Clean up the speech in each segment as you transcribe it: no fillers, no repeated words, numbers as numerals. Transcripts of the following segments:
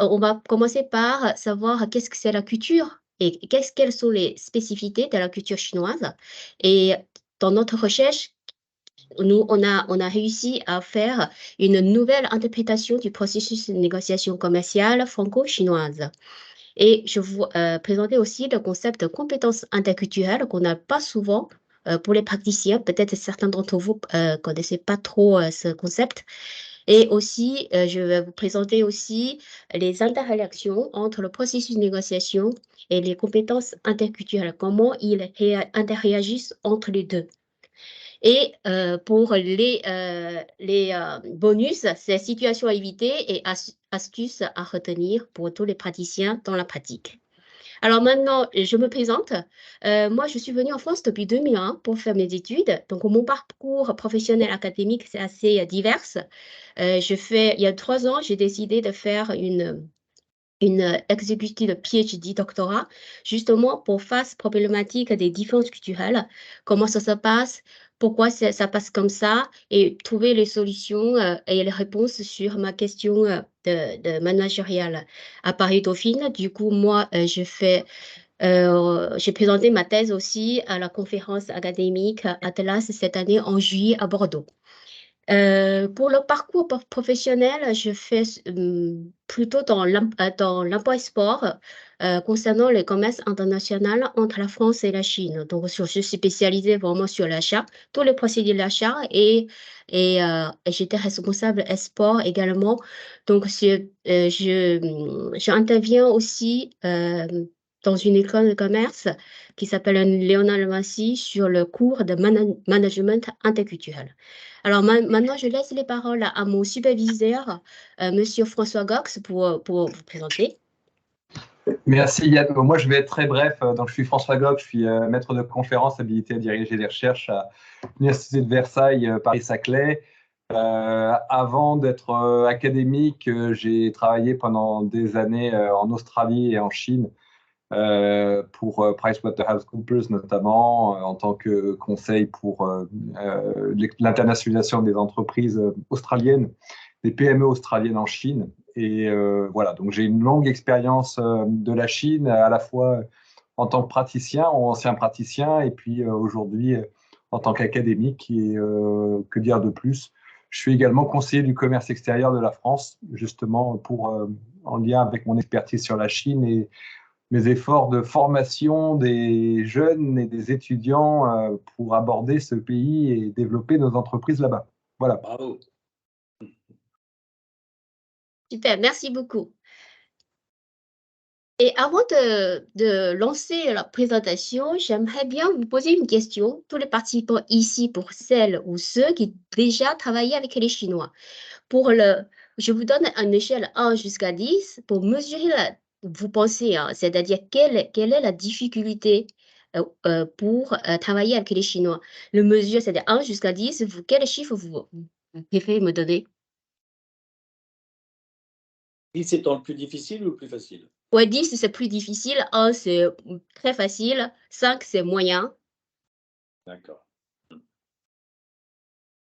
on va commencer par savoir qu'est-ce que c'est la culture et quelles sont les spécificités de la culture chinoise. Et dans notre recherche, nous, on a réussi à faire une nouvelle interprétation du processus de négociation commerciale franco-chinoise. Et je vous présentais aussi le concept de compétences interculturelles qu'on n'a pas souvent pour les praticiens. Peut-être certains d'entre vous ne connaissaient pas trop ce concept. Et aussi, je vais vous présenter aussi les interréactions entre le processus de négociation et les compétences interculturelles, comment ils interréagissent entre les deux. Et pour les bonus, c'est situations à éviter et astuces à retenir pour tous les praticiens dans la pratique. Alors maintenant, je me présente. Moi, je suis venue en France depuis 2001 pour faire mes études. Donc, mon parcours professionnel académique, c'est assez divers. Il y a 3 ans, j'ai décidé de faire une exécutive PhD doctorat, justement pour face problématique des différences culturelles, comment ça se passe, pourquoi ça passe comme ça, et trouver les solutions et les réponses sur ma question de managériale à Paris-Dauphine. Du coup, moi, j'ai présenté ma thèse aussi à la conférence académique Atlas cette année en juillet à Bordeaux. Pour le parcours professionnel, je fais plutôt dans l'import et sport concernant le commerce international entre la France et la Chine. Donc, je suis spécialisée vraiment sur l'achat, tous les procédés d'achat et j'étais responsable export également. Donc, j'interviens aussi dans une école de commerce qui s'appelle Léonard Vinci sur le cours de management interculturel. Alors maintenant, je laisse les paroles à mon superviseur, Monsieur François Gox, pour vous présenter. Merci Yann. Moi, je vais être très bref. Donc, je suis François Gox, je suis maître de conférence habilité à diriger les recherches à l'Université de Versailles, Paris-Saclay. Avant d'être académique, j'ai travaillé pendant des années en Australie et en Chine pour PricewaterhouseCoopers notamment, en tant que conseil pour l'internationalisation des entreprises australiennes, des PME australiennes en Chine. Et voilà, donc j'ai une longue expérience de la Chine, à la fois en tant que praticien, ancien praticien, et puis aujourd'hui en tant qu'académique. Et que dire de plus? Je suis également conseiller du commerce extérieur de la France, justement en lien avec mon expertise sur la Chine et mes efforts de formation des jeunes et des étudiants pour aborder ce pays et développer nos entreprises là-bas. Voilà. Bravo. Super, merci beaucoup. Et avant de lancer la présentation, j'aimerais bien vous poser une question, tous les participants ici, pour celles ou ceux qui déjà travaillé avec les Chinois. Je vous donne une échelle 1 jusqu'à 10 pour mesurer, vous pensez, hein, c'est-à-dire quelle est la difficulté pour travailler avec les Chinois. Le mesure, c'est de 1 jusqu'à 10. Quel chiffre vous préférez me donner? 10 étant le plus difficile ou le plus facile? Ouais, 10, c'est plus difficile. 1, c'est très facile. 5, c'est moyen. D'accord.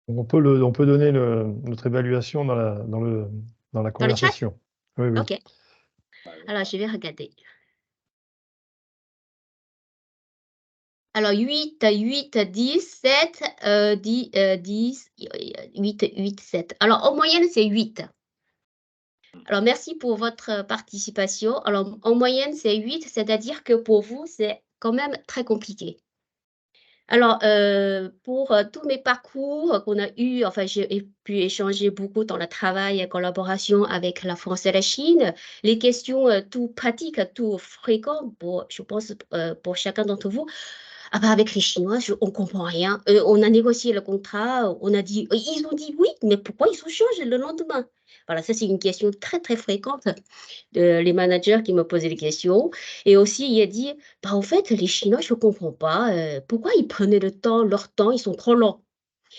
On peut donner notre évaluation dans la conversation. Oui, oui. OK. Alors, je vais regarder. Alors, 8, 10, 7, 10, 8, 7. Alors, en moyenne, c'est 8. Alors, merci pour votre participation. Alors, en moyenne, c'est 8, c'est-à-dire que pour vous, c'est quand même très compliqué. Alors, pour tous mes parcours qu'on a eu, enfin, j'ai pu échanger beaucoup dans le travail et collaboration avec la France et la Chine. Les questions tout pratiques, tout fréquentes, je pense, pour chacun d'entre vous. Ah bah avec les Chinois, on ne comprend rien. On a négocié le contrat, on a dit, ils ont dit oui, mais pourquoi ils ont changé le lendemain? Voilà, ça c'est une question très très fréquente les managers qui me posaient des questions. Et aussi, il a dit, bah, en fait, les Chinois, je ne comprends pas, pourquoi ils prenaient leur temps, ils sont trop lents.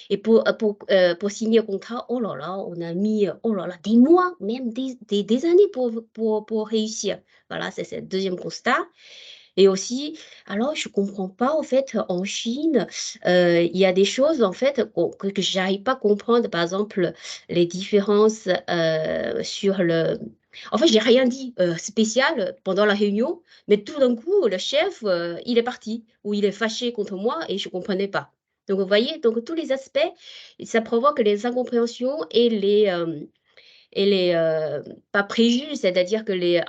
Et pour signer un contrat, oh là là, on a mis oh là là, des mois, même des années pour réussir. Voilà, c'est le deuxième constat. Et aussi, alors, je ne comprends pas, en fait, en Chine, il y a des choses, en fait, que je n'arrive pas à comprendre. Par exemple, les différences sur En fait, j'ai rien dit spécial pendant la réunion, mais tout d'un coup, le chef, il est parti, ou il est fâché contre moi et je ne comprenais pas. Donc, vous voyez, donc tous les aspects, ça provoque les incompréhensions et les pas préjugés, c'est-à-dire que les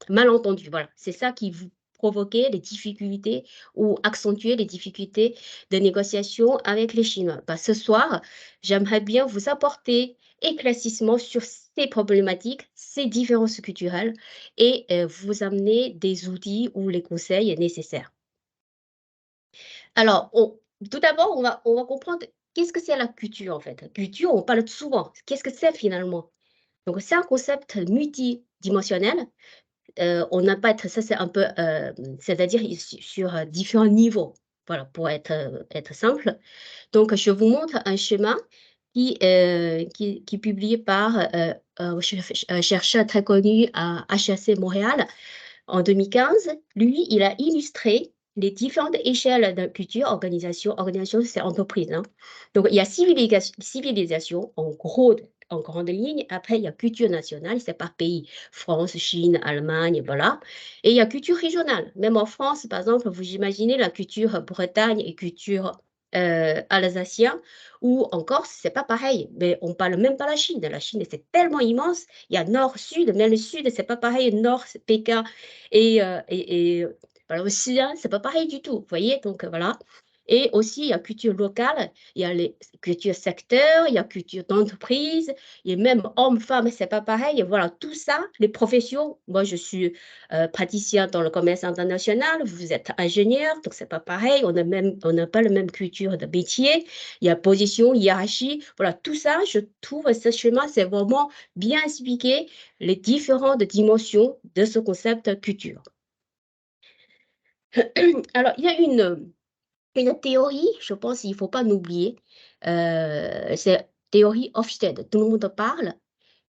malentendus. Voilà, c'est ça qui vous provoquait les difficultés ou accentuer les difficultés de négociation avec les Chinois. Bah, ce soir, j'aimerais bien vous apporter éclaircissement sur ces problématiques, ces différences culturelles et vous amener des outils ou les conseils nécessaires. Alors, tout d'abord, on va comprendre qu'est-ce que c'est la culture en fait. La culture, on parle souvent. Qu'est-ce que c'est finalement? Donc, c'est un concept multidimensionnel. On n'a pas ça c'est un peu, c'est-à-dire sur différents niveaux. Voilà, pour être simple. Donc, je vous montre un schéma qui est publié par un chercheur très connu à HEC Montréal en 2015. Lui, il a illustré les différentes échelles de culture, organisation, c'est entreprise. Hein. Donc, il y a civilisation, en gros, en grande ligne. Après, il y a culture nationale, c'est par pays. France, Chine, Allemagne, voilà. Et il y a culture régionale. Même en France, par exemple, vous imaginez la culture Bretagne et culture alsacien, ou en Corse, c'est pas pareil. Mais on parle même pas la Chine. La Chine, c'est tellement immense. Il y a nord-sud, mais le sud, c'est pas pareil. Nord, c'est Pékin et voilà, aussi, hein, c'est pas pareil du tout. Vous voyez, donc voilà. Et aussi, il y a culture locale, il y a les cultures secteurs, il y a culture d'entreprise, il y a même hommes, femmes, c'est pas pareil. Et voilà, tout ça, les professions. Moi, je suis praticien dans le commerce international, vous êtes ingénieur, donc c'est pas pareil. On n'a pas la même culture de métier. Il y a position, hiérarchie. Voilà, tout ça, je trouve ce schéma, c'est vraiment bien expliqué les différentes dimensions de ce concept culture. Alors, il y a une théorie, je pense qu'il ne faut pas l'oublier, c'est théorie Hofstede. Tout le monde parle.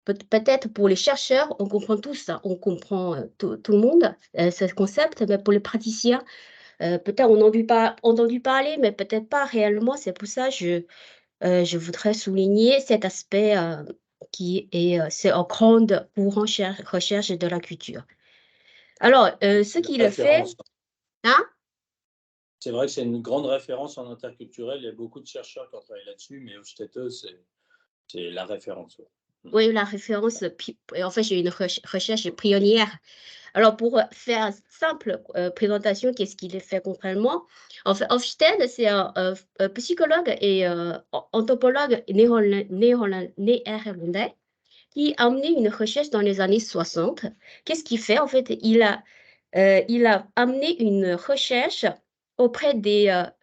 Peut-être pour les chercheurs, on comprend tout ça, on comprend tout le monde, ce concept, mais pour les praticiens, peut-être on n'a entendu parler, mais peut-être pas réellement. C'est pour ça que je voudrais souligner cet aspect qui est c'est en grande pour recherche de la culture. Alors, ce qui le fait, hein? C'est vrai que c'est une grande référence en interculturel. Il y a beaucoup de chercheurs qui ont travaillé là-dessus, mais Hofstede, c'est la référence. Ouais. Oui, la référence, en fait, j'ai une recherche pionnière. Alors, pour faire simple présentation, qu'est-ce qu'il fait concrètement? En fait, Hofstede, c'est un psychologue et anthropologue néerlandais qui a amené une recherche dans les années 60. Qu'est-ce qu'il fait? En fait, il a amené une recherche auprès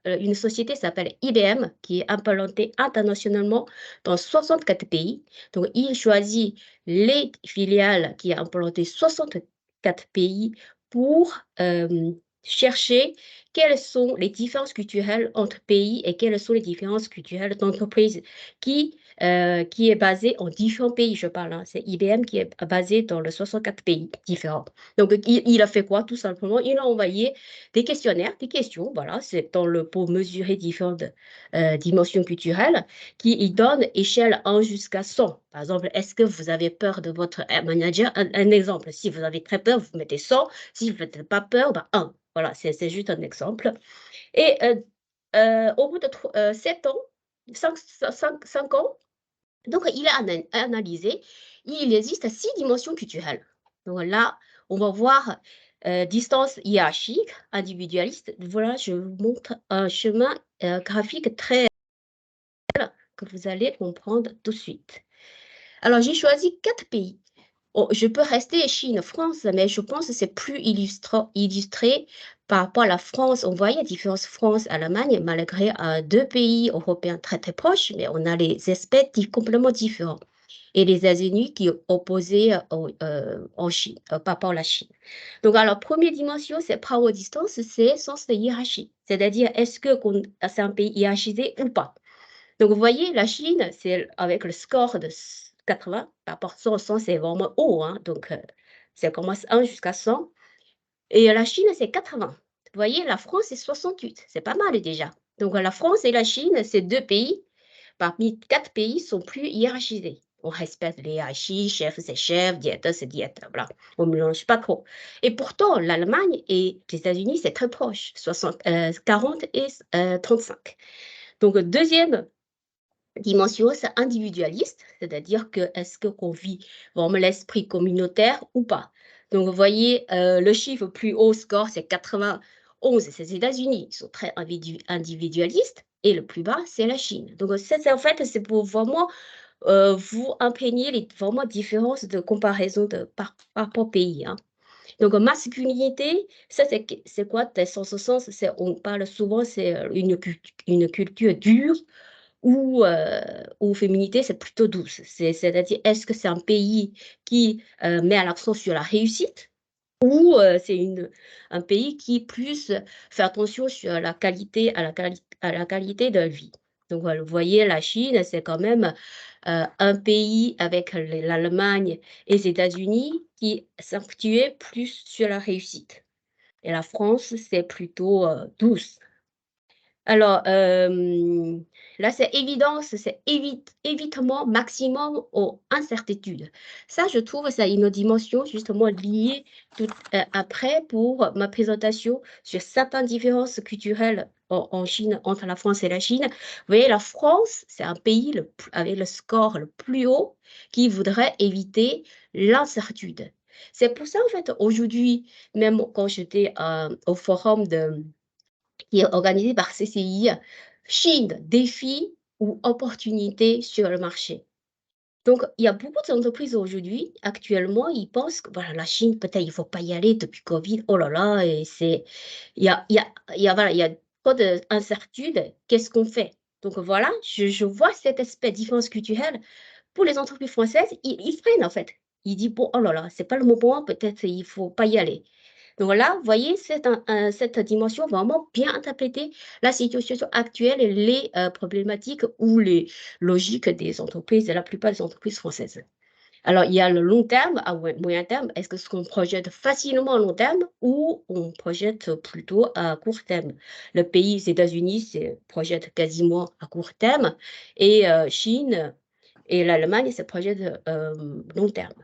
une société qui s'appelle IBM, qui est implantée internationalement dans 64 pays. Donc, il choisit les filiales qui sont implantées 64 pays pour chercher quelles sont les différences culturelles entre pays et quelles sont les différences culturelles d'entreprises qui est basée en différents pays, je parle. Hein. C'est IBM qui est basé dans les 64 pays différents. Donc, il a fait quoi? Tout simplement, il a envoyé des questionnaires, des questions, voilà, c'est pour mesurer différentes dimensions culturelles, il donne échelle 1 jusqu'à 100. Par exemple, est-ce que vous avez peur de votre manager? Un exemple, si vous avez très peur, vous mettez 100. Si vous n'avez pas peur, 1. Voilà, c'est juste un exemple. Et au bout de 7 ans, 5 ans, donc il a analysé, il existe 6 dimensions culturelles. Donc là, on va voir distance hiérarchique, individualiste. Voilà, je vous montre un chemin graphique très que vous allez comprendre tout de suite. Alors, j'ai choisi 4 pays. Oh, je peux rester Chine, France, mais je pense que c'est plus illustré par rapport à la France. On voit la différence France-Allemagne, malgré 2 pays européens très très proches, mais on a les aspects complètement différents. Et les États-Unis qui sont opposés en Chine, par rapport à la Chine. Donc, alors, première dimension, c'est power distance, c'est sens de hiérarchie. C'est-à-dire, est-ce que c'est un pays hiérarchisé ou pas? Donc, vous voyez, la Chine, c'est avec le score de 80, par rapport à 100, c'est vraiment haut. Hein, donc, ça commence 1 jusqu'à 100. Et la Chine, c'est 80. Vous voyez, la France, c'est 68. C'est pas mal déjà. Donc, la France et la Chine, ces 2 pays, parmi 4 pays, sont plus hiérarchisés. On respecte les hiérarchies, chef c'est chef, directeur c'est directeur, voilà. On ne mélange pas trop. Et pourtant, l'Allemagne et les États-Unis, c'est très proche, 40 et 35. Donc, deuxième dimension, c'est individualiste, c'est-à-dire que est-ce qu'on vit vraiment l'esprit communautaire ou pas. Donc, vous voyez, le chiffre plus haut score, c'est 91, c'est les États-Unis, ils sont très individualistes, et le plus bas, c'est la Chine. Donc, en fait, c'est pour vraiment vous imprégner les vraiment différences de comparaison par rapport au pays. Hein. Donc, masculinité, ça, c'est quoi? Dans ce sens, on parle souvent, c'est une culture dure, ou féminité, c'est plutôt douce. C'est-à-dire, est-ce que c'est un pays qui met l'accent sur la réussite ou c'est un pays qui plus fait attention sur la qualité, à la qualité de vie. Donc, vous voyez, la Chine, c'est quand même un pays avec l'Allemagne et les États-Unis qui s'accentuait plus sur la réussite. Et la France, c'est plutôt douce. Alors, là, c'est évidence, c'est évitement maximum aux incertitudes. Ça, je trouve, ça a une dimension justement liée après pour ma présentation sur certaines différences culturelles en Chine, entre la France et la Chine. Vous voyez, la France, c'est un pays avec le score le plus haut qui voudrait éviter l'incertitude. C'est pour ça, en fait, aujourd'hui, même quand j'étais au forum qui est organisé par CCI, Chine, défi ou opportunité sur le marché. Donc, il y a beaucoup d'entreprises aujourd'hui, actuellement, ils pensent que voilà, la Chine, peut-être il ne faut pas y aller depuis Covid, oh là là, et voilà, il y a trop d'incertitudes, qu'est-ce qu'on fait? Donc voilà, je vois cet aspect différence culturelle. Pour les entreprises françaises, ils freinent en fait. Ils disent, bon, oh là là, c'est pas le moment, peut-être il ne faut pas y aller. Donc là, vous voyez, cette dimension vraiment bien interpréter la situation actuelle et les problématiques ou les logiques des entreprises, de la plupart des entreprises françaises. Alors, il y a le long terme, à moyen terme. Est-ce que ce qu'on projette facilement à long terme ou on projette plutôt à court terme? Le pays, les États-Unis, projette quasiment à court terme et Chine et l'Allemagne, se projettent long terme.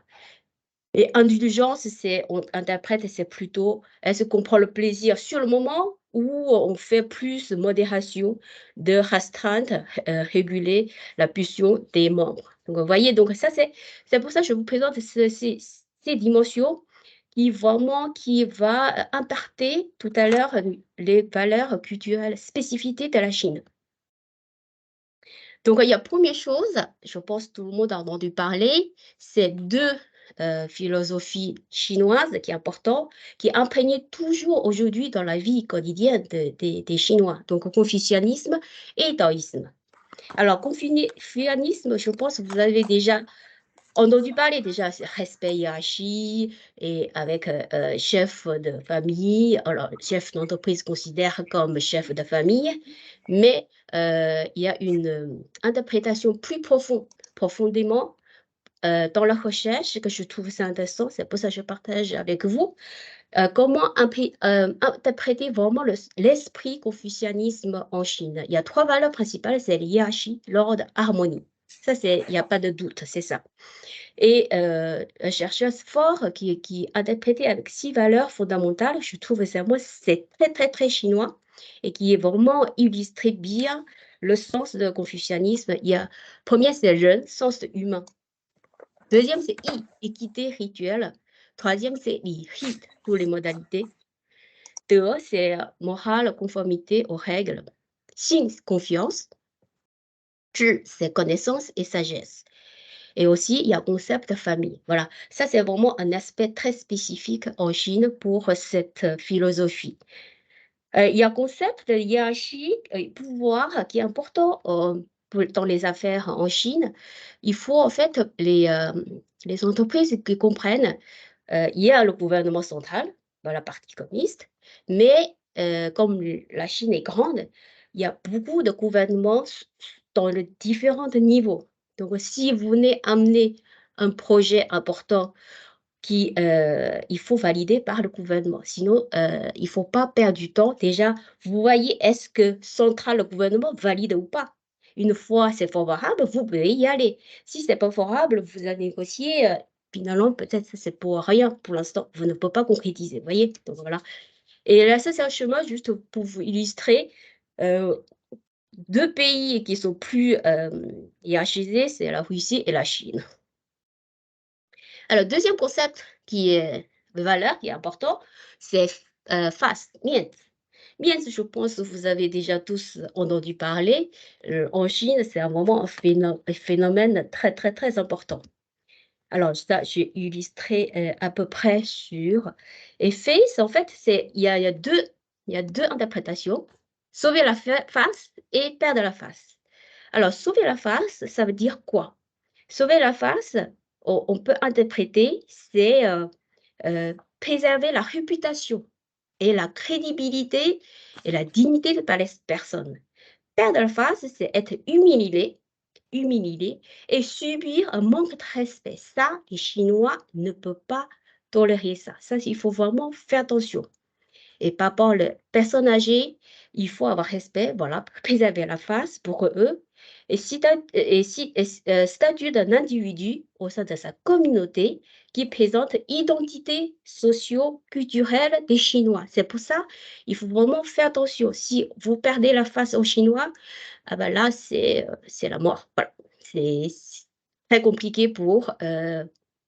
Et indulgence, on interprète, c'est plutôt, est-ce qu'on prend le plaisir sur le moment ou on fait plus de modération, de restreinte, réguler la pulsion des membres. Donc, vous voyez, donc ça, c'est pour ça que je vous présente ces dimensions qui va impacter tout à l'heure les valeurs culturelles, spécificités de la Chine. Donc, il y a première chose, je pense que tout le monde a entendu parler, c'est deux philosophies chinoises qui est important, qui est imprégnée toujours aujourd'hui dans la vie quotidienne des Chinois, donc confucianisme et taoïsme. Alors, confucianisme, je pense que vous avez déjà entendu parler déjà, respect hiérarchie et avec chef de famille. Alors, chef d'entreprise considère comme chef de famille, mais il y a une interprétation plus profondément dans la recherche que je trouve ça intéressant. C'est pour ça que je partage avec vous. Comment interpréter vraiment l'esprit confucianisme en Chine? Il y a trois valeurs principales, c'est l'hiérarchie, l'ordre, harmonie. Ça, il n'y a pas de doute, c'est ça. Et un chercheur fort qui a interprété avec 6 valeurs fondamentales, je trouve que c'est très, très, très chinois et qui est vraiment illustré bien le sens de confucianisme. Premier, c'est le sens humain. Deuxième, c'est équité rituelle. Troisième, c'est rites, toutes les modalités. Deux, c'est morale, conformité aux règles. Xin, confiance. Zhi, c'est connaissance et sagesse. Et aussi, il y a le concept de famille. Voilà, ça c'est vraiment un aspect très spécifique en Chine pour cette philosophie. Il y a un concept de hiérarchie et pouvoir qui est important dans les affaires en Chine. Il faut en fait les entreprises qui comprennent, il y a le gouvernement central dans la partie communiste, mais comme la Chine est grande, il y a beaucoup de gouvernements dans les différents niveaux. Donc, si vous venez amener un projet important il faut valider par le gouvernement. Sinon, il ne faut pas perdre du temps. Déjà, vous voyez, est-ce que central, le gouvernement valide ou pas? une fois c'est favorable, vous pouvez y aller. Si c'est pas favorable, vous allez négocier, finalement, peut-être c'est pour rien pour l'instant, vous ne pouvez pas concrétiser, vous voyez? Donc voilà. Et là, ça, c'est un schéma juste pour vous illustrer, 2 pays qui sont plus, hiérarchisés, c'est la Russie et la Chine. Alors, deuxième concept qui est de valeur, qui est important, c'est fast, mian. Mian, je pense que vous avez déjà tous entendu parler. En Chine, c'est vraiment un phénomène très, très, très important. Alors, ça, j'ai illustré à peu près sur. Et face, en fait, il y a deux interprétations. Sauver la face et perdre la face. Alors, sauver la face, ça veut dire quoi? Sauver la face, on peut interpréter, c'est préserver la réputation et la crédibilité et la dignité de la personne. Perdre la face, c'est être humilié et subir un manque de respect. Ça, les Chinois ne peuvent pas tolérer ça. Ça, il faut vraiment faire attention. Et par rapport aux personnes âgées, il faut avoir respect, voilà, préserver la face pour eux. Et statut d'un individu au sein de sa communauté qui présente l'identité socio-culturelle des Chinois. C'est pour ça il faut vraiment faire attention. Si vous perdez la face aux Chinois, ah ben là, c'est la mort. Voilà. C'est très compliqué pour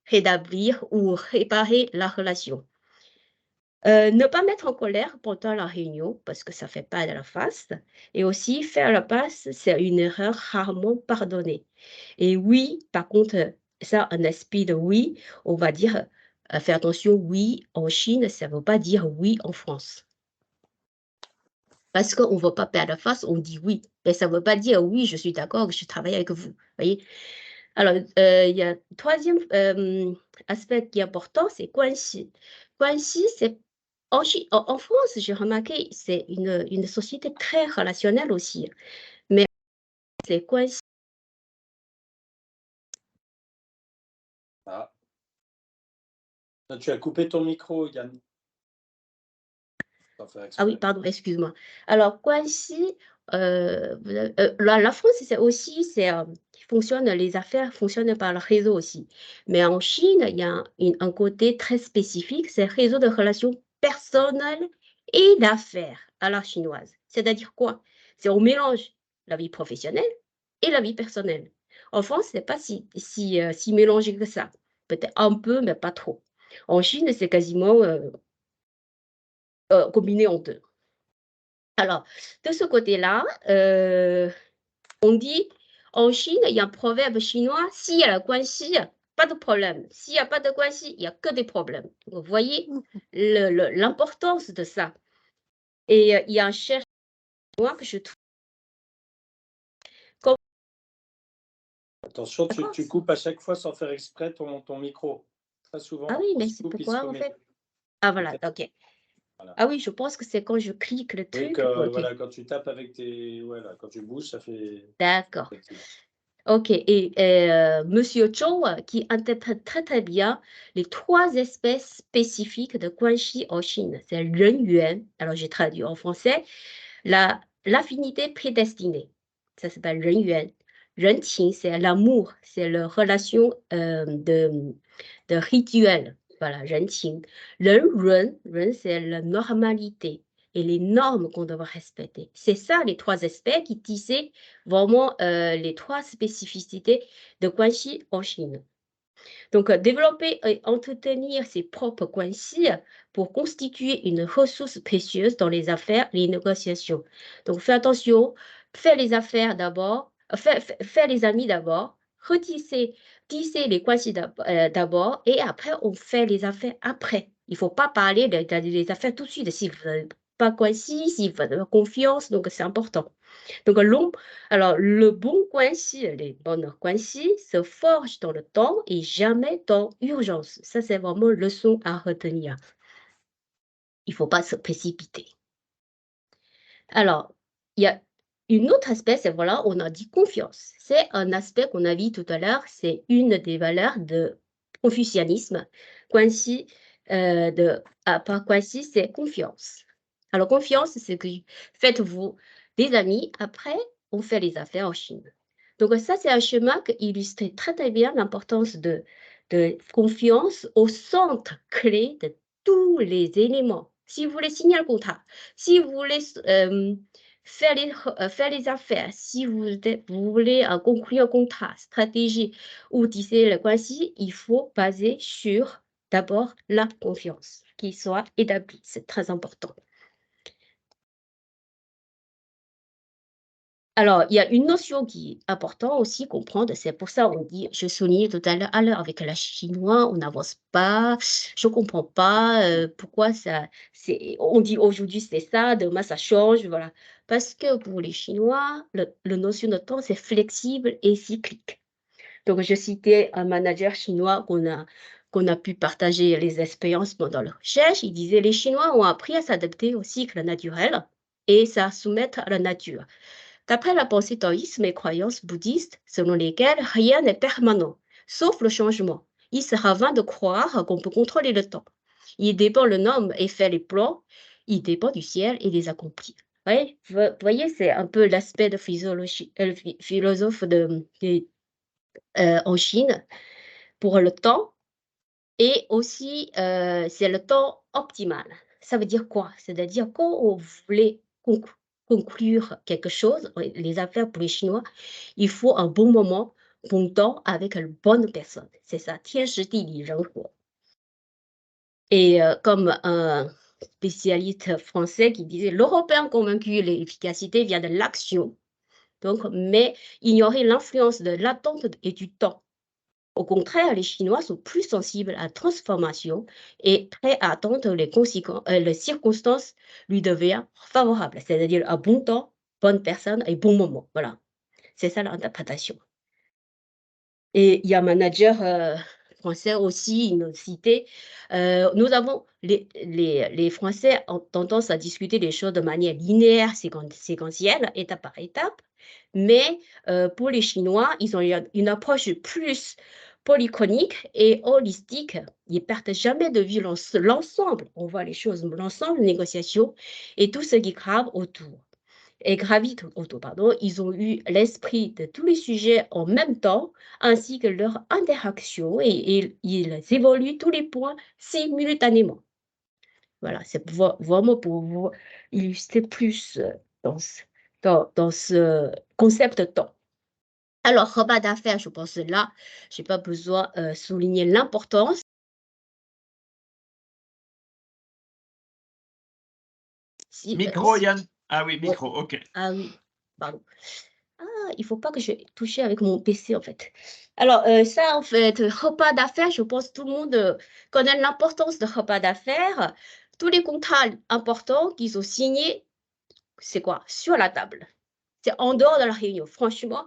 rétablir ou réparer la relation. Ne pas mettre en colère pendant la réunion parce que ça fait pas de la face et aussi faire la passe, c'est une erreur rarement pardonnée. Et oui, par contre, ça, un aspect de oui, on va dire, faire attention, oui en Chine, ça ne veut pas dire oui en France. Parce qu'on ne veut pas perdre la face, on dit oui. Mais ça ne veut pas dire oui, je suis d'accord, je travaille avec vous. Voyez? Alors, il y a un troisième aspect qui est important, c'est guanxi. Guanxi, c'est en France, j'ai remarqué, c'est une société très relationnelle aussi. Mais c'est guanxi. Ah. Tu as coupé ton micro, Yann. Ah oui, pardon, excuse-moi. Alors, guanxi, la France, c'est aussi, les affaires fonctionnent par le réseau aussi. Mais en Chine, il y a un côté très spécifique, c'est le réseau de relations personnelles et d'affaires à la chinoise. C'est-à-dire quoi? C'est on mélange la vie professionnelle et la vie personnelle. En France, c'est pas si mélangé que ça. Peut-être un peu, mais pas trop. En Chine, c'est quasiment combiné en deux. Alors, de ce côté-là, on dit, en Chine, il y a un proverbe chinois, s'il y a la guanxi, pas de problème. S'il n'y a pas de guanxi, il n'y a que des problèmes. Vous voyez l'importance de ça. Et il y a un chercheur chinois que je trouve... Attention, tu coupes à chaque fois sans faire exprès ton micro. Très souvent. Ah oui, mais c'est pourquoi en fait? Ah voilà, ok. Voilà. Ah oui, je pense que c'est quand je clique le truc. Oui, voilà, quand tu tapes avec voilà, quand tu bouges, ça fait... D'accord. Ok, et Monsieur Zhou, qui interprète très très bien les 3 espèces spécifiques de guanxi en Chine. C'est renyuan, alors j'ai traduit en français, l'affinité prédestinée. Ça s'appelle renyuan. Renqing, c'est l'amour, c'est la relation de rituel. Voilà, renqing. Renrun, c'est la normalité et les normes qu'on doit respecter. C'est ça les 3 aspects qui tissaient vraiment les 3 spécificités de guanxi en Chine. Donc, développer et entretenir ses propres guanxi pour constituer une ressource précieuse dans les affaires, les négociations. Donc, fais attention, fais les affaires d'abord, fais les amis d'abord, tisser les guanxi d'abord et après, on fait les affaires après. Il ne faut pas parler des affaires tout de suite. Si vous n'avez pas guanxi, si vous avez confiance, donc c'est important. Donc, le bon guanxi, les bonnes guanxi se forgent dans le temps et jamais dans l'urgence. Ça, c'est vraiment une leçon à retenir. Il ne faut pas se précipiter. Alors, il y a une autre aspect, c'est voilà, on a dit confiance. C'est un aspect qu'on a vu tout à l'heure, c'est une des valeurs de confucianisme. Guanxi, par guanxi, c'est confiance. Alors, confiance, c'est que faites-vous des amis, après, on fait les affaires en Chine. Donc ça, c'est un schéma qui illustre très très bien l'importance de confiance au centre clé de tous les éléments. Si vous voulez signer un contrat, si vous voulez faire les affaires, si vous voulez conclure un contrat, stratégie ou tisser le关系, il faut baser sur d'abord la confiance qui soit établie. C'est très important. Alors, il y a une notion qui est importante aussi comprendre, c'est pour ça on dit, je soulignais tout à l'heure avec la chinois, on n'avance pas, je ne comprends pas pourquoi ça, on dit aujourd'hui c'est ça, demain ça change, voilà. Parce que pour les Chinois, la notion de temps c'est flexible et cyclique. Donc, je citais un manager chinois qu'on a pu partager les expériences pendant la recherche. Il disait, les Chinois ont appris à s'adapter au cycle naturel et à soumettre à la nature. D'après la pensée taoïsme et croyances bouddhistes, selon lesquelles rien n'est permanent, sauf le changement, il sera vain de croire qu'on peut contrôler le temps. Il dépend le nombre et fait les plans, il dépend du ciel et les accomplir. Vous voyez, c'est un peu l'aspect de philosophe en Chine pour le temps et aussi c'est le temps optimal. Ça veut dire quoi? C'est-à-dire quand on voulait conclure quelque chose, les affaires pour les Chinois, il faut un bon moment, bon temps avec une bonne personne. C'est ça, 天时地利人和. Et comme un spécialiste français qui disait, l'Européen convaincu l'efficacité vient de l'action. Donc, mais ignorer l'influence de l'attente et du temps. Au contraire, les Chinois sont plus sensibles à la transformation et prêts à attendre les circonstances lui deviennent favorables, c'est-à-dire à bon temps, bonne personne et bon moment. Voilà, c'est ça l'interprétation. Et il y a un manager français aussi, une cité. Nous avons, les Français ont tendance à discuter des choses de manière linéaire, séquentielle, étape par étape. Mais pour les Chinois, ils ont une approche plus polychronique et holistique. Ils ne perdent jamais de vue l'ensemble. On voit les choses, l'ensemble, négociation et tout ce qui grave autour. Et gravite autour, pardon. Ils ont eu l'esprit de tous les sujets en même temps, ainsi que leur interaction, et ils évoluent tous les points simultanément. Voilà, c'est vraiment pour vous illustrer plus dans ce concept de temps. Alors, repas d'affaires, je pense là, je n'ai pas besoin de souligner l'importance. Micro, Yann. Ah oui, micro, ok. Ah oui, pardon. Ah, il ne faut pas que je touche avec mon PC, en fait. Alors, ça, en fait, repas d'affaires, je pense que tout le monde connaît l'importance de repas d'affaires. Tous les contrats importants qu'ils ont signés, c'est quoi? Sur la table. C'est en dehors de la réunion. Franchement,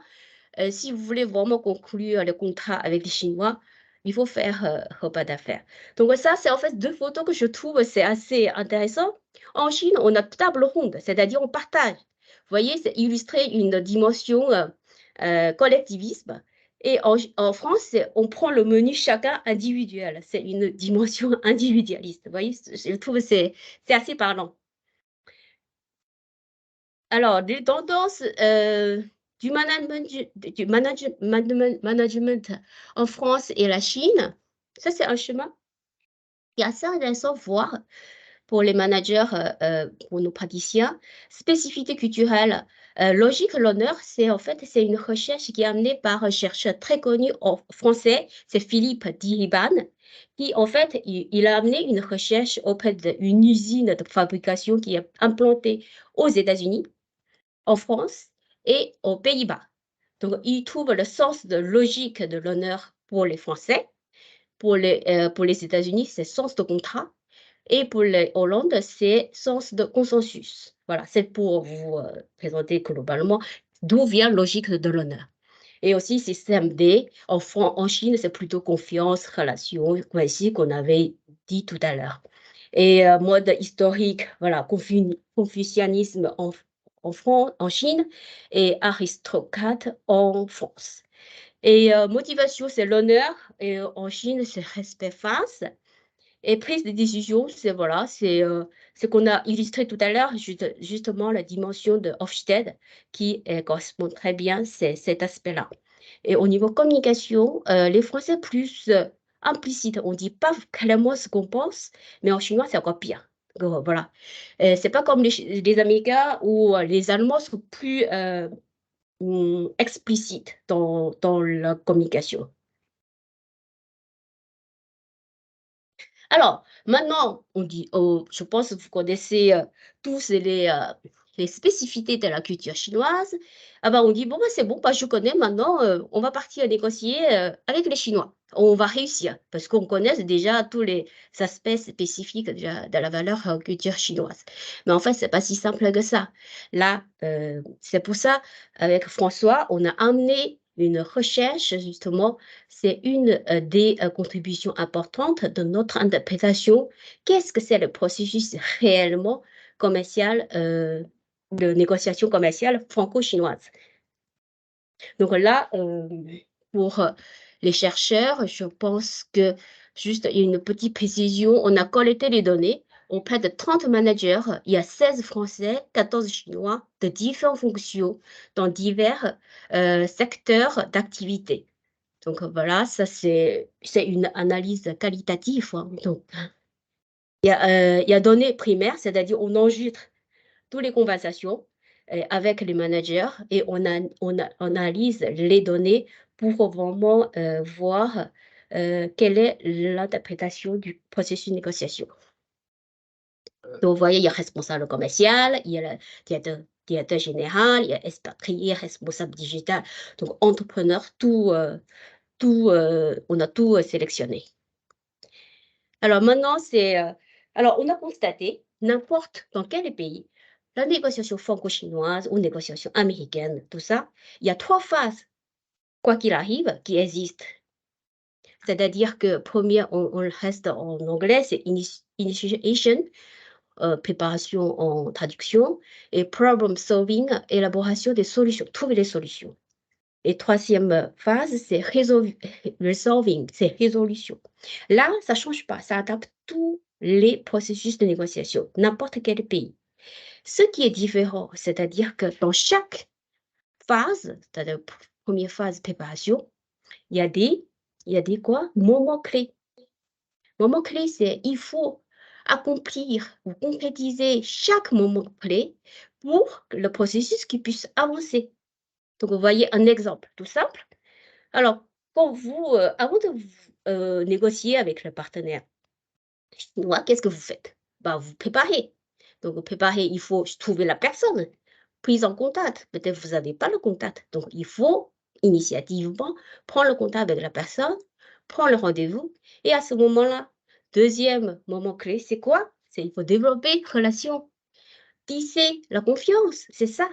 si vous voulez vraiment conclure le contrat avec les Chinois, il faut faire repas d'affaires. Donc ça, c'est en fait deux photos que je trouve c'est assez intéressant. En Chine, on a table ronde, c'est-à-dire on partage. Vous voyez, c'est illustrer une dimension collectivisme. Et en France, on prend le menu chacun individuel. C'est une dimension individualiste. Vous voyez, je trouve que c'est assez parlant. Alors, des tendances du management en France et la Chine, ça c'est un chemin qui est assez intéressant à voir pour les managers, pour nos praticiens. Spécificité culturelle, logique l'honneur, c'est une recherche qui est amenée par un chercheur très connu en français, c'est Philippe Diriban, qui en fait, il a amené une recherche auprès d'une usine de fabrication qui est implantée aux États-Unis, en France et aux Pays-Bas. Donc, il trouve le sens de logique de l'honneur pour les Français. Pour les États-Unis, c'est sens de contrat. Et pour les Hollande, c'est sens de consensus. Voilà, c'est pour vous présenter globalement d'où vient logique de l'honneur. Et aussi, système D, en Chine, c'est plutôt confiance, relation, voici qu'on avait dit tout à l'heure. Et mode historique, voilà, confucianisme en Chine et aristocrate en France. Et motivation, c'est l'honneur, et en Chine, c'est respect face. Et prise de décision, c'est voilà, c'est ce qu'on a illustré tout à l'heure, justement la dimension de Hofstede qui correspond très bien, c'est cet aspect-là. Et au niveau communication, les Français plus implicites, on ne dit pas clairement ce qu'on pense, mais en chinois, c'est encore pire. Donc, voilà. C'est pas comme les Américains ou les Allemands sont plus explicites dans la communication. Alors, maintenant, on dit, je pense que vous connaissez tous les spécificités de la culture chinoise. Ah ben, on dit, bon, ben, c'est bon, ben, je connais maintenant, on va partir négocier avec les Chinois. On va réussir, parce qu'on connaît déjà tous les aspects spécifiques de la valeur culture chinoise. Mais en fait, c'est pas si simple que ça. Là, c'est pour ça, avec François, on a amené une recherche, justement, c'est une des contributions importantes de notre interprétation. Qu'est-ce que c'est le processus réellement commercial, de négociation commerciale franco-chinoise? Donc là, pour les chercheurs, je pense que juste une petite précision, on a collecté les données auprès de 30 managers, il y a 16 Français, 14 Chinois de différentes fonctions dans divers secteurs d'activité. Donc voilà, ça c'est une analyse qualitative, hein. Donc, il y a données primaires, c'est-à-dire on enregistre toutes les conversations avec les managers et on analyse les données pour vraiment voir quelle est l'interprétation du processus de négociation. Donc, vous voyez, il y a responsable commercial, il y a le directeur général, il y a expatrié, responsable digital, donc entrepreneur, on a tout sélectionné. Alors maintenant, alors on a constaté, n'importe dans quel pays, la négociation franco-chinoise ou négociation américaine, tout ça, il y a 3 phases, quoi qu'il arrive, qui existent. C'est-à-dire que première, on reste en anglais, c'est initiation, préparation en traduction, et problem solving, élaboration des solutions, trouver les solutions. Et troisième phase, c'est resolving, c'est résolution. Là, ça ne change pas, ça adapte tous les processus de négociation, n'importe quel pays. Ce qui est différent, c'est-à-dire que dans chaque phase, c'est-à-dire première phase préparation, il y a des quoi? Moments clés. Moments clés, c'est il faut accomplir ou concrétiser chaque moment clé pour que le processus qui puisse avancer. Donc, vous voyez un exemple tout simple. Alors, quand vous, avant de négocier avec le partenaire chinois, qu'est-ce que vous faites? Bah, vous préparez. Donc, vous préparez, il faut trouver la personne, prise en contact. Peut-être vous n'avez pas le contact. Donc, il faut initiativement prendre le contact avec la personne, prendre le rendez-vous. Et à ce moment-là, deuxième moment clé, c'est quoi? C'est il faut développer une relation, tisser la confiance, c'est ça.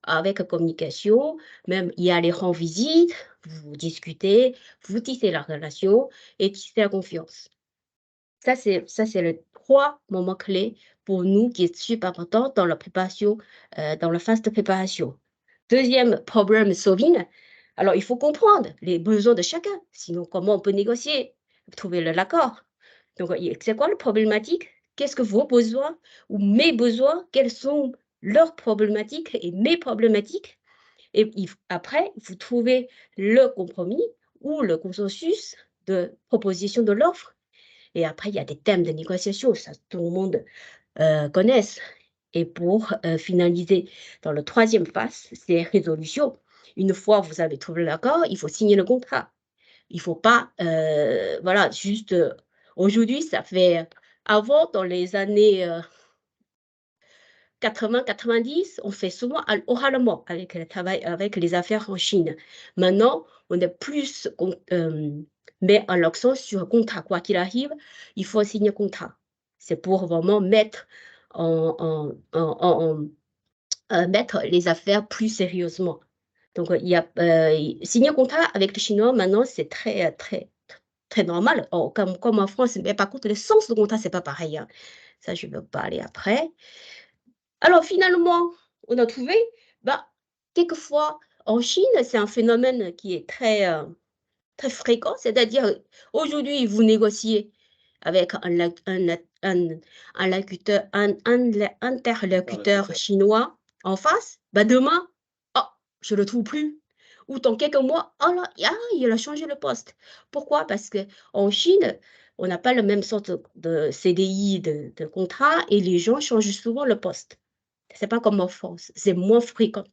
Avec la communication, même y aller en visite, vous discutez, vous tissez la relation et tisser la confiance. Ça, c'est les 3 moments clés pour nous qui est super important dans la préparation, dans la phase de préparation. Deuxième, problem solving. Alors, il faut comprendre les besoins de chacun, sinon comment on peut négocier, trouver l'accord. Donc, c'est quoi la problématique? Qu'est-ce que vos besoins ou mes besoins? Quelles sont leurs problématiques et mes problématiques? Et après, vous trouvez le compromis ou le consensus de proposition de l'offre. Et après, il y a des thèmes de négociation, ça tout le monde connaisse. Et pour finaliser dans le troisième phase, c'est résolution. Une fois que vous avez trouvé l'accord, il faut signer le contrat. Il ne faut pas, voilà, juste aujourd'hui, ça fait avant, dans les années 80-90, on fait souvent oralement avec le travail, avec les affaires en Chine. Maintenant, on est plus, met l'accent sur un contrat. Quoi qu'il arrive, il faut signer un contrat. C'est pour vraiment mettre mettre les affaires plus sérieusement. Donc, il y a signer un contrat avec les Chinois, maintenant, c'est très normal. Oh, comme en France, mais par contre, le sens du contrat, c'est pas pareil, hein. Ça, je vais parler après. Alors, finalement, on a trouvé, bah, quelquefois, en Chine, c'est un phénomène qui est très fréquent, c'est-à-dire, aujourd'hui, vous négociez avec un interlocuteur chinois en face, bah demain, oh, je ne le trouve plus. Ou dans quelques mois, oh là, il a changé le poste. Pourquoi? Parce qu'en Chine, on n'a pas le même sorte de CDI, de contrat, et les gens changent souvent le poste. C'est pas comme en France, c'est moins fréquent.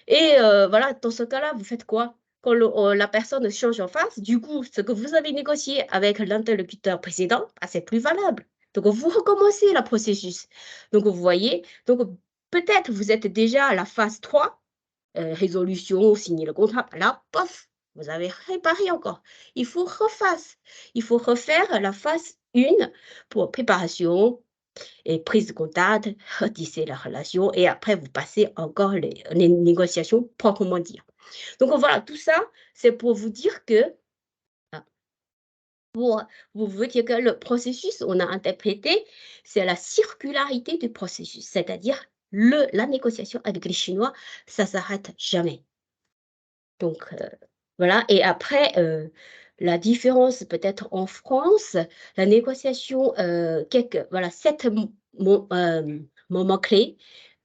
Et voilà, dans ce cas-là, vous faites quoi? Quand la personne change en face, du coup, ce que vous avez négocié avec l'interlocuteur précédent, bah, c'est plus valable. Donc, vous recommencez le processus. Donc, vous voyez, donc peut-être vous êtes déjà à la phase 3, résolution, signer le contrat. Là, pof, vous avez réparé encore. Il faut refaire la phase 1 pour préparation, et prise de contact, tisser la relation, et après, vous passez encore les négociations proprement dire. Donc, voilà, tout ça, c'est pour vous dire que, pour vous dire que le processus, on a interprété, c'est la circularité du processus, c'est-à-dire la négociation avec les Chinois, ça s'arrête jamais. Donc, voilà, et après, la différence peut-être en France, la négociation, voilà, 7 moments clés,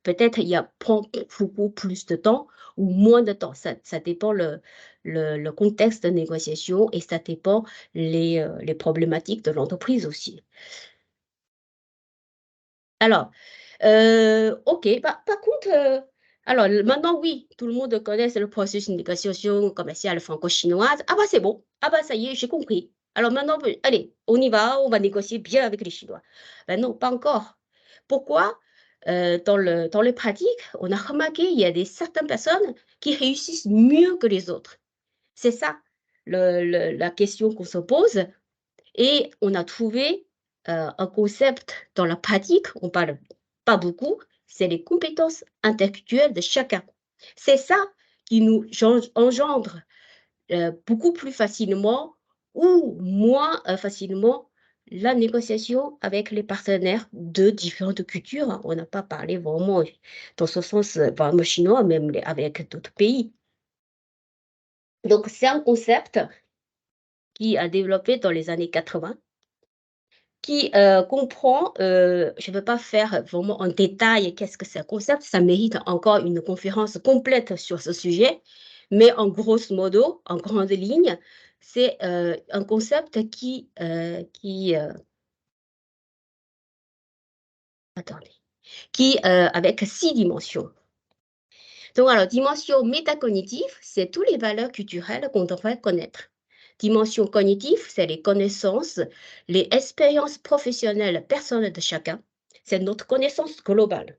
peut-être prend beaucoup plus de temps ou moins de temps. Ça dépend le contexte de négociation, et ça dépend les problématiques de l'entreprise aussi. Alors, OK, par contre, alors maintenant, oui, tout le monde connaît le processus de négociation commerciale franco-chinoise. Ah bah c'est bon, ah bah ça y est, j'ai compris. Alors maintenant, allez, on y va, on va négocier bien avec les Chinois. Ben non, pas encore. Pourquoi? Dans les pratiques, on a remarqué il y a certaines personnes qui réussissent mieux que les autres. C'est ça la question qu'on se pose, et on a trouvé un concept dans la pratique, on parle pas beaucoup, c'est les compétences intellectuelles de chacun. C'est ça qui nous engendre beaucoup plus facilement ou moins facilement la négociation avec les partenaires de différentes cultures. On n'a pas parlé vraiment dans ce sens vraiment chinois, même avec d'autres pays. Donc, c'est un concept qui a développé dans les années 80, qui comprend, je ne veux pas faire vraiment en détail qu'est-ce que c'est un concept, ça mérite encore une conférence complète sur ce sujet, mais en grosso modo, en grande ligne, c'est un concept avec 6 dimensions. Donc, alors, dimension métacognitive, c'est toutes les valeurs culturelles qu'on devrait connaître. Dimension cognitive, c'est les connaissances, les expériences professionnelles personnelles de chacun. C'est notre connaissance globale.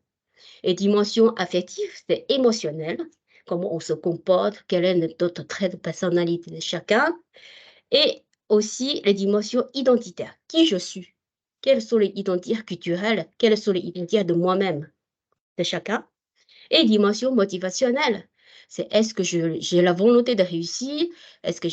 Et dimension affective, c'est émotionnel, comment on se comporte, quel est notre trait de personnalité de chacun. Et aussi les dimensions identitaires. Qui je suis? Quelles sont les identités culturelles? Quelles sont les identités de moi-même, de chacun? Et dimension motivationnelle, c'est est-ce que j'ai la volonté de réussir? Est-ce que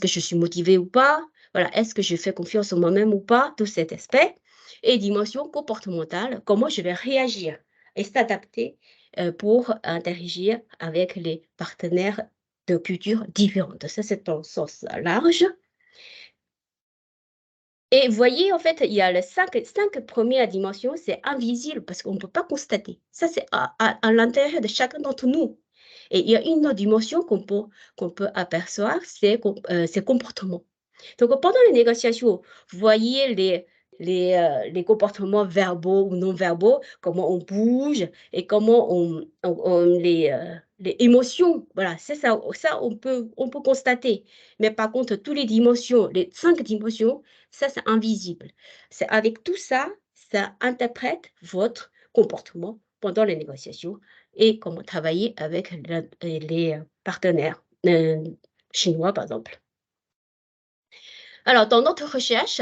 je suis motivée ou pas? Voilà, est-ce que je fais confiance en moi-même ou pas? Tout cet aspect. Et dimension comportementale, comment je vais réagir et s'adapter pour interagir avec les partenaires de cultures différentes. Ça, c'est un sens large. Et vous voyez, en fait, il y a les cinq premières dimensions, c'est invisible parce qu'on ne peut pas constater. Ça, c'est à l'intérieur de chacun d'entre nous. Et il y a une autre dimension qu'on peut apercevoir, c'est comportements. Donc, pendant les négociations, vous voyez les comportements verbaux ou non verbaux, comment on bouge et comment les émotions, voilà, c'est ça, on peut constater. Mais par contre, toutes les dimensions, les 5 dimensions, ça, c'est invisible. C'est avec tout ça, ça interprète votre comportement pendant les négociations et comment travailler avec les partenaires chinois, par exemple. Alors, dans notre recherche,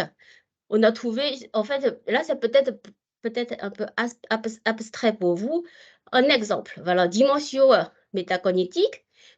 on a trouvé, en fait, là, c'est peut-être un peu abstrait pour vous. Un exemple, voilà, dimension métacognitive,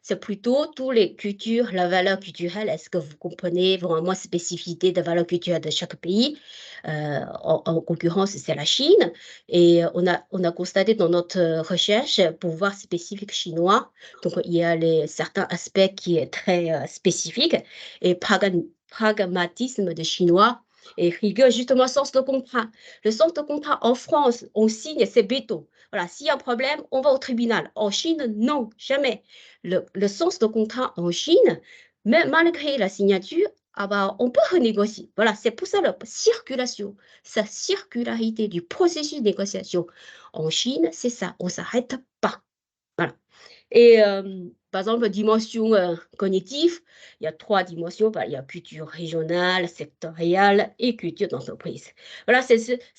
c'est plutôt toutes les cultures, la valeur culturelle. Est-ce que vous comprenez vraiment spécificité de valeur culturelle de chaque pays? En concurrence, c'est la Chine. Et on a constaté dans notre recherche pouvoir spécifique chinois. Donc, il y a certains aspects qui est très spécifique. Et pragmatisme de chinois, Et rigueur, justement, sens de contrat. Le sens de contrat en France, on signe, c'est béton. Voilà, s'il y a un problème, on va au tribunal. En Chine, non, jamais. Le sens de contrat en Chine, même malgré la signature, ah bah, on peut renégocier. Voilà, c'est pour ça la circulation, sa circularité du processus de négociation. En Chine, c'est ça, on ne s'arrête pas. Voilà. Et par exemple, dimension cognitive, il y a 3 dimensions. Il y a culture régionale, sectorielle et culture d'entreprise. Voilà, ça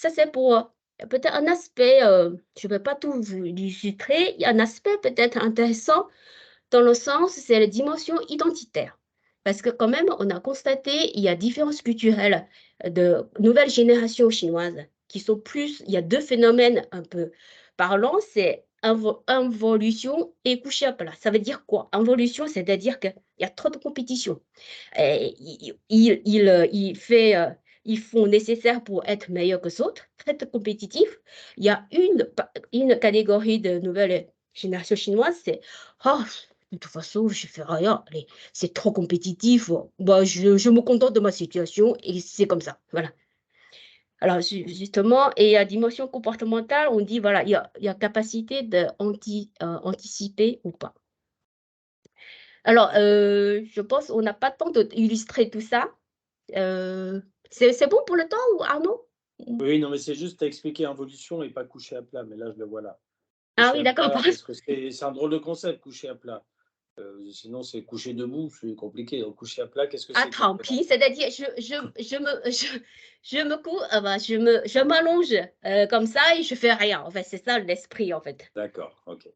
c'est pour peut-être un aspect, je ne vais pas tout vous illustrer, il y a un aspect peut-être intéressant dans le sens, c'est la dimension identitaire. Parce que quand même, on a constaté, il y a différences culturelles de nouvelles générations chinoises qui sont plus, il y a 2 phénomènes un peu parlants, c'est involution et coucher à plat. Ça veut dire quoi? Involution, c'est-à-dire qu'il y a trop de compétition. Et ils font nécessaire pour être meilleurs que les autres, très compétitifs. Il y a une catégorie de nouvelles générations chinoises, c'est oh, de toute façon, je fais rien. C'est trop compétitif. Bah, je me contente de ma situation et c'est comme ça. Voilà. Alors, justement, et la dimension comportementale, on dit, voilà, il y a capacité d'anticiper ou pas. Alors, je pense qu'on n'a pas le temps d'illustrer tout ça. C'est bon pour le temps, ou Arnaud? Oui, non, mais c'est juste expliquer involution et pas coucher à plat, mais là, je le vois là. Ah oui, d'accord. Parce que c'est un drôle de concept, coucher à plat. Sinon, c'est coucher debout, c'est compliqué. Donc, coucher à plat, qu'est-ce que c'est? Ah, tant pis, c'est-à-dire, je m'allonge comme ça et je fais rien. En fait, c'est ça l'esprit, en fait. D'accord, ok.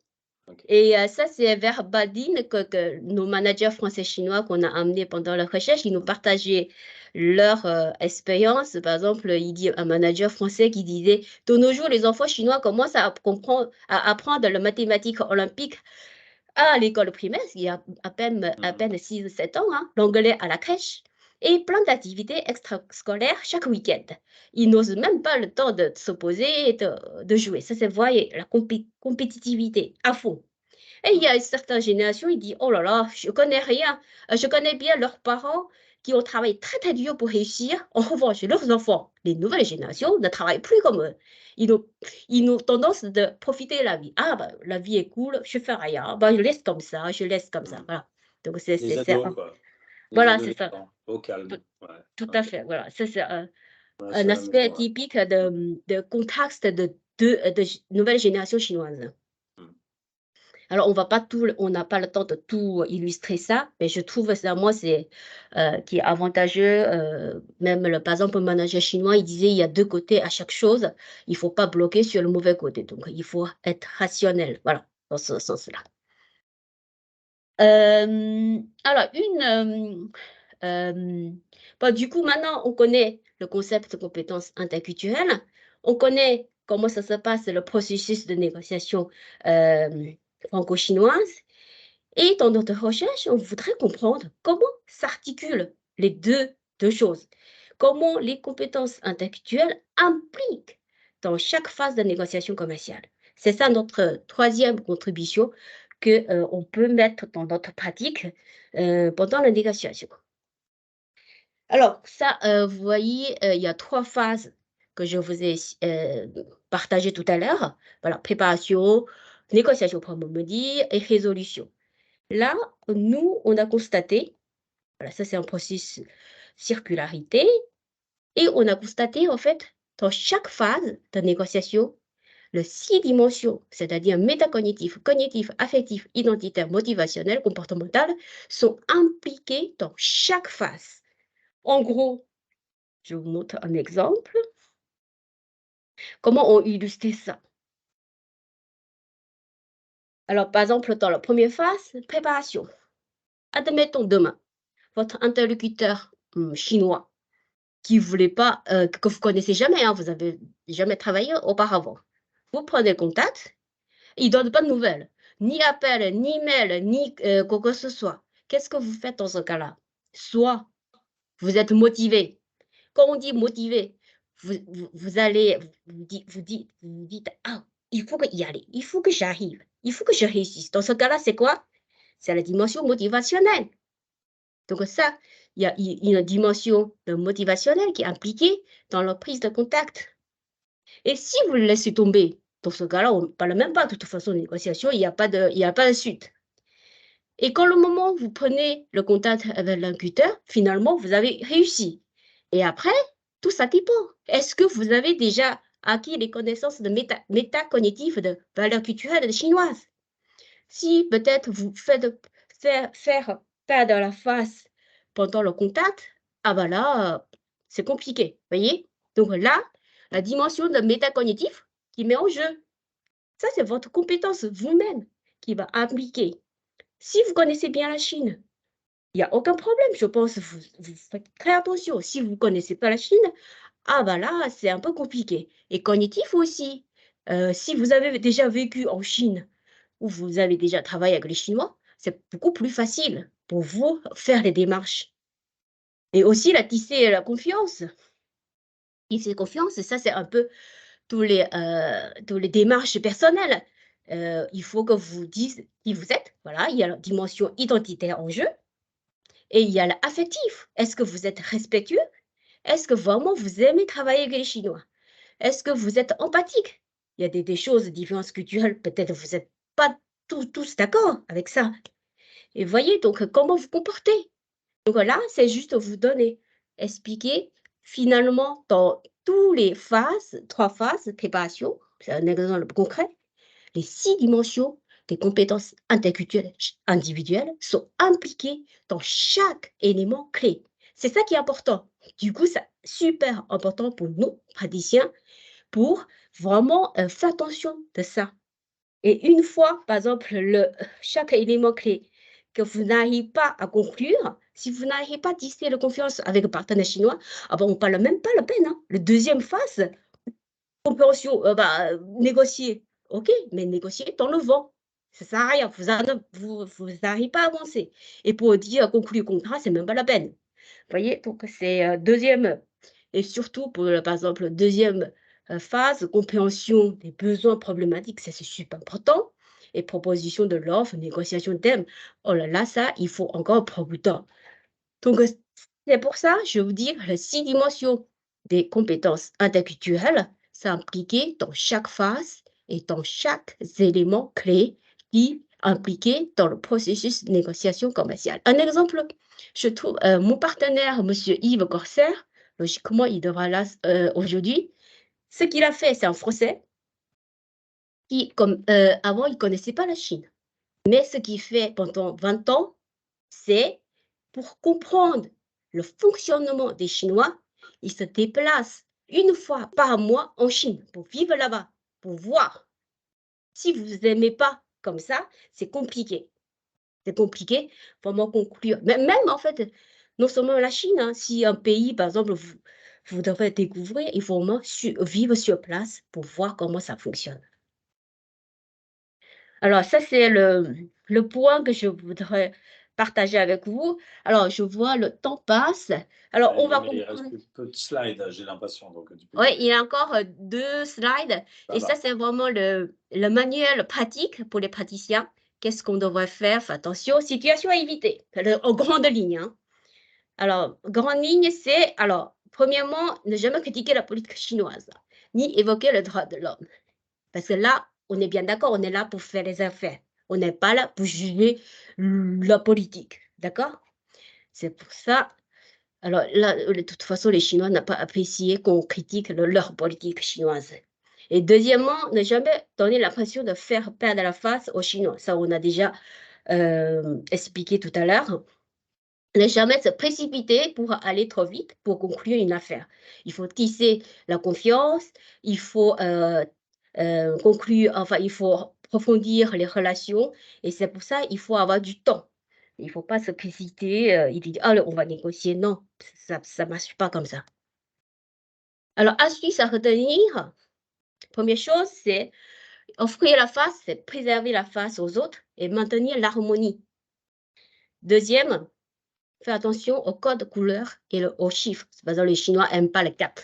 Et ça, c'est vers Badin que nos managers français-chinois qu'on a amenés pendant la recherche, ils nous partageaient leur expérience. Par exemple, il dit un manager français qui disait, de nos jours, les enfants chinois commencent à apprendre la mathématique olympique à l'école primaire, il y a à peine 6-7 ans, hein, l'anglais à la crèche, et plein d'activités extrascolaires chaque week-end. Ils n'osent même pas le temps de s'opposer et de jouer. Ça, c'est, voyez, la compétitivité à fond. Et il y a une certaine génération, il dit, oh là là, je connais rien. Je connais bien leurs parents qui ont travaillé très très dur pour réussir. En revanche, leurs enfants, les nouvelles générations, ne travaillent plus comme eux. Ils ont tendance de profiter de la vie. Ah, bah, la vie est cool, je fais rien. Bah, je laisse comme ça, je laisse comme ça. Voilà. Donc, Les ados, quoi. Voilà, c'est ça. Au calme. Tout à fait. Voilà. Ça, c'est un c'est aspect typique de contexte de nouvelles générations chinoises. Alors, on n'a pas le temps de tout illustrer ça, mais je trouve ça, moi, c'est qui est avantageux. Même, par exemple, le manager chinois, il disait, il y a 2 côtés à chaque chose. Il ne faut pas bloquer sur le mauvais côté. Donc, il faut être rationnel. Voilà, dans ce sens-là. Alors, bon, du coup, maintenant, on connaît le concept de compétences interculturelles. On connaît comment ça se passe, le processus de négociation franco-chinoise. Et dans notre recherche, on voudrait comprendre comment s'articulent les deux choses. Comment les compétences intellectuelles impliquent dans chaque phase de négociation commerciale. C'est ça notre 3e contribution qu'on peut mettre dans notre pratique pendant la négociation. Alors, ça, vous voyez, il y a 3 phases que je vous ai partagées tout à l'heure. Voilà, préparation, négociation proprement dit et résolution. Là, nous, on a constaté, voilà, ça c'est un processus circularité, et on a constaté en fait, dans chaque phase de négociation, les 6 dimensions, c'est-à-dire métacognitif, cognitif, affectif, identitaire, motivationnel, comportemental, sont impliquées dans chaque phase. En gros, je vous montre un exemple. Comment on illustre ça? Alors, par exemple, dans la première phase, préparation. Admettons demain, votre interlocuteur chinois qui ne voulait pas, que vous connaissez jamais, hein, vous n'avez jamais travaillé auparavant. Vous prenez contact, il ne donne pas de nouvelles, ni appel, ni mail, ni quoi que ce soit. Qu'est-ce que vous faites dans ce cas-là? Soit vous êtes motivé. Quand on dit motivé, vous allez, vous dites, ah, il faut y aller, il faut que j'arrive, il faut que je réussisse. Dans ce cas-là, c'est quoi? C'est la dimension motivationnelle. Donc ça, il y a une dimension motivationnelle qui est impliquée dans leur prise de contact. Et si vous le laissez tomber, dans ce cas-là, on ne parle même pas de toute façon de négociation, il n'y a pas de suite. Et quand le moment où vous prenez le contact avec l'incuteur, finalement, vous avez réussi. Et après, tout ça dépend. Est-ce que vous avez déjà acquis les connaissances de métacognitives de valeurs culturelles chinoises? Si peut-être vous faites faire perdre la face pendant le contact, ah ben là, c'est compliqué, voyez? Donc là, la dimension de métacognitif qui met en jeu. Ça, c'est votre compétence vous-même qui va impliquer. Si vous connaissez bien la Chine, il n'y a aucun problème, je pense, vous faites très attention. Si vous ne connaissez pas la Chine, ah ben là, c'est un peu compliqué. Et cognitif aussi. Si vous avez déjà vécu en Chine, ou vous avez déjà travaillé avec les Chinois, c'est beaucoup plus facile pour vous faire les démarches. Et aussi, la tisser la confiance. Tisser confiance, ça, c'est un peu tous les démarches personnelles. Il faut que vous disiez qui vous êtes. Voilà, il y a la dimension identitaire en jeu. Et il y a l'affectif. Est-ce que vous êtes respectueux? Est-ce que vraiment vous aimez travailler avec les Chinois? Est-ce que vous êtes empathique? Il y a des choses, différences culturelles, peut-être vous n'êtes pas tous d'accord avec ça. Et voyez, donc, comment vous comportez. Donc là, c'est juste vous donner, expliquer finalement dans toutes les phases, 3 phases de préparation, c'est un exemple concret, les 6 dimensions des compétences interculturelles individuelles sont impliquées dans chaque élément clé. C'est ça qui est important. Du coup, c'est super important pour nous, praticiens, pour vraiment faire attention de ça. Et une fois, par exemple, chaque élément clé que vous n'arrivez pas à conclure, si vous n'arrivez pas à tisser la confiance avec le partenaire chinois, ah ben, on ne parle même pas la peine. Hein. Le deuxième phase, compréhension, négocier. OK, mais négocier dans le vent. Ça ne sert à rien. Vous n'arrivez pas à avancer. Et pour dire conclure le contrat, ce n'est même pas la peine. Vous voyez, donc c'est deuxième, et surtout pour, par exemple, deuxième phase, compréhension des besoins problématiques, ça c'est super important. Et proposition de l'offre, négociation de thème. Oh là là, ça, il faut encore prendre du temps. Donc, c'est pour ça, je vous dis, les 6 dimensions des compétences interculturelles, c'est impliqué dans chaque phase et dans chaque élément clé qui est impliqué dans le processus de négociation commerciale. Un exemple, je trouve, mon partenaire, M. Yves Corsaire, logiquement, il devra là aujourd'hui. Ce qu'il a fait, c'est un Français qui, comme avant, il ne connaissait pas la Chine. Mais ce qu'il fait pendant 20 ans, c'est pour comprendre le fonctionnement des Chinois, il se déplace une fois par mois en Chine pour vivre là-bas, pour voir. Si vous n'aimez pas comme ça, c'est compliqué. C'est compliqué, vraiment conclure. Même en fait, non seulement la Chine, hein, si un pays, par exemple, vous devez découvrir, il faut vraiment vivre sur place pour voir comment ça fonctionne. Alors, ça, c'est le point que je voudrais partager avec vous. Alors, je vois le temps passe. Alors, on va il reste peu de slides, j'ai l'impression. Oui, il y a encore 2 slides. Et ça, c'est vraiment le manuel pratique pour les praticiens. Qu'est-ce qu'on devrait faire? Faites attention, situation à éviter, en grande ligne. Hein. Alors, grande ligne, c'est, alors, premièrement, ne jamais critiquer la politique chinoise, ni évoquer le droit de l'homme. Parce que là, on est bien d'accord, on est là pour faire les affaires. On n'est pas là pour juger la politique. D'accord? C'est pour ça. Alors là, de toute façon, les Chinois n'ont pas apprécié qu'on critique leur politique chinoise. Et deuxièmement, ne jamais donner l'impression de faire perdre la face aux Chinois. Ça, on a déjà expliqué tout à l'heure. Ne jamais se précipiter pour aller trop vite, pour conclure une affaire. Il faut tisser la confiance, il faut conclure, enfin, il faut approfondir les relations, et c'est pour ça qu'il faut avoir du temps. Il ne faut pas se précipiter, il dit, ah, on va négocier. Non, ça ne marche pas comme ça. Alors, astuce à retenir, première chose, c'est offrir la face, c'est préserver la face aux autres et maintenir l'harmonie. Deuxième, faire attention au code couleur et aux chiffres. Par exemple, les Chinois n'aiment pas les 4.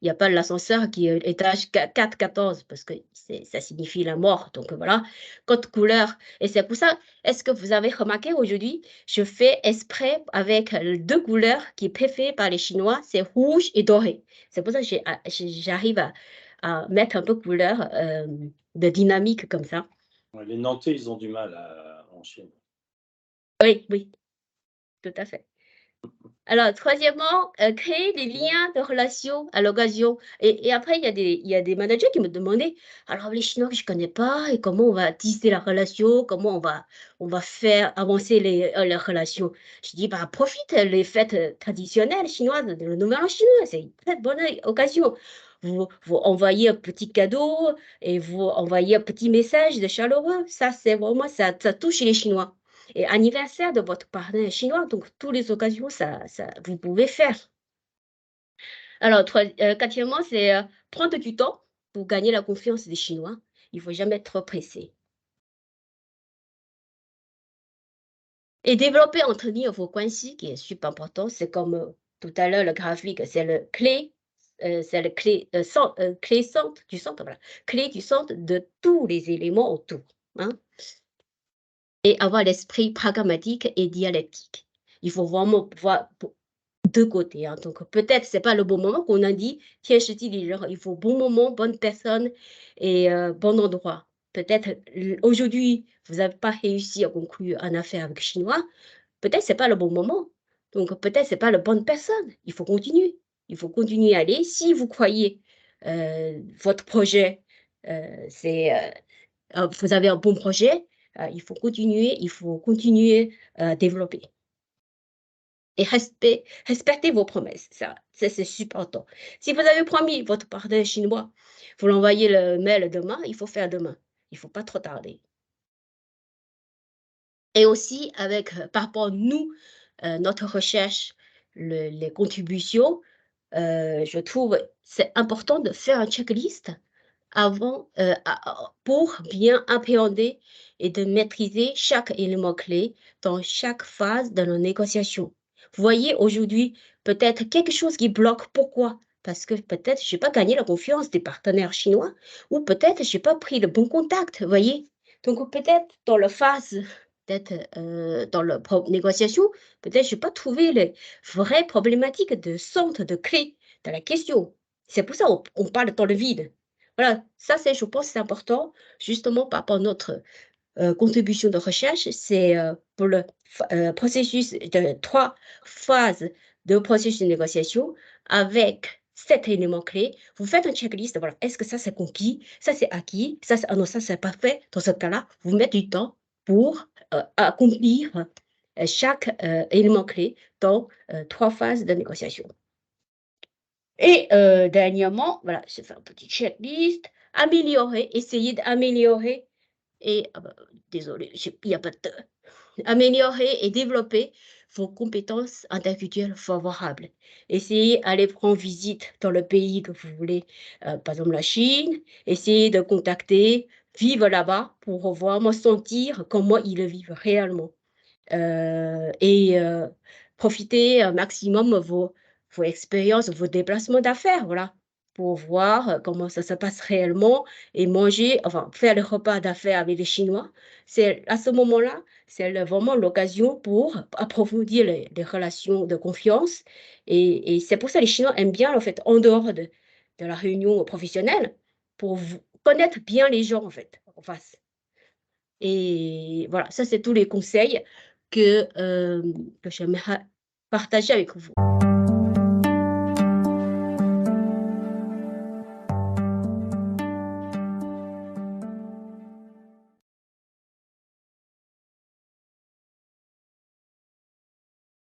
Il n'y a pas l'ascenseur qui est étage 4, 14, parce que ça signifie la mort. Donc voilà, code couleur. Et c'est pour ça, est-ce que vous avez remarqué aujourd'hui, je fais exprès avec 2 couleurs qui sont préférées par les Chinois, c'est rouge et doré. C'est pour ça que j'arrive à mettre un peu couleur de dynamique comme ça. Ouais, les Nantais, ils ont du mal en Chine. Oui, oui, tout à fait. Alors, troisièmement, créer des liens de relations à l'occasion. Et après, il y a des managers qui me demandaient, alors les Chinois que je ne connais pas, et comment on va tisser la relation, comment on va faire avancer les relations. Je dis, bah, profite les fêtes traditionnelles chinoises, le Nouvel An chinois, c'est une très bonne occasion. Vous envoyez un petit cadeau et vous envoyez un petit message de chaleureux. Ça, c'est vraiment, ça touche les Chinois. Et anniversaire de votre partenaire chinois, donc toutes les occasions, vous pouvez faire. Alors, quatrièmement, c'est prendre du temps pour gagner la confiance des Chinois. Il ne faut jamais être trop pressé. Et développer, entretenir vos关系, qui est super important. C'est comme tout à l'heure, le graphique, c'est le clé centre du centre, voilà. Clé du centre de tous les éléments autour. Hein. Et avoir l'esprit pragmatique et dialectique. Il faut vraiment voir 2 côtés. Hein. Donc, peut-être ce n'est pas le bon moment qu'on a dit, il faut bon moment, bonne personne et bon endroit. Peut-être aujourd'hui, vous n'avez pas réussi à conclure une affaire avec le Chinois. Peut-être ce n'est pas le bon moment. Donc, peut-être ce n'est pas la bonne personne. Il faut continuer. Il faut continuer à aller. Si vous croyez votre projet, vous avez un bon projet, il faut continuer à développer. Et respectez vos promesses, ça c'est super important. Si vous avez promis votre partenaire chinois, vous l'envoyez le mail demain, il faut faire demain. Il ne faut pas trop tarder. Et aussi, par rapport à nous, notre recherche, les contributions, je trouve c'est important de faire un checklist avant, pour bien appréhender et de maîtriser chaque élément clé dans chaque phase de nos négociations. Vous voyez, aujourd'hui, peut-être quelque chose qui bloque. Pourquoi? Parce que peut-être je n'ai pas gagné la confiance des partenaires chinois ou peut-être je n'ai pas pris le bon contact, vous voyez? Donc peut-être dans la phase, dans la négociation, peut-être je n'ai pas trouvé les vraies problématiques de centre, de clé de la question. C'est pour ça qu'on parle dans le vide. Voilà, ça je pense c'est important, justement par rapport à notre contribution de recherche, c'est pour le processus de 3 phases de processus de négociation avec 7 éléments clés. Vous faites un checklist, voilà, est-ce que ça c'est conquis, ça c'est acquis, ça c'est pas fait. Dans ce cas-là, vous mettez du temps pour accomplir chaque élément clé dans 3 phases de négociation. Et dernièrement, voilà, je fais un petit checklist, améliorer, essayer d'améliorer et, désolé, il n'y a pas de améliorer et développer vos compétences interculturelles favorables. Essayez d'aller prendre visite dans le pays que vous voulez, par exemple la Chine, essayez de contacter, vivre là-bas pour vraiment sentir comment ils le vivent réellement. Et profitez un maximum vos expériences, vos déplacements d'affaires, voilà, pour voir comment ça se passe réellement et manger, enfin, faire le repas d'affaires avec les Chinois. C'est à ce moment-là, c'est vraiment l'occasion pour approfondir les relations de confiance. Et c'est pour ça que les Chinois aiment bien, en fait, en dehors de la réunion professionnelle, pour connaître bien les gens, en fait, en face. Et voilà, ça, c'est tous les conseils que j'aimerais partager avec vous.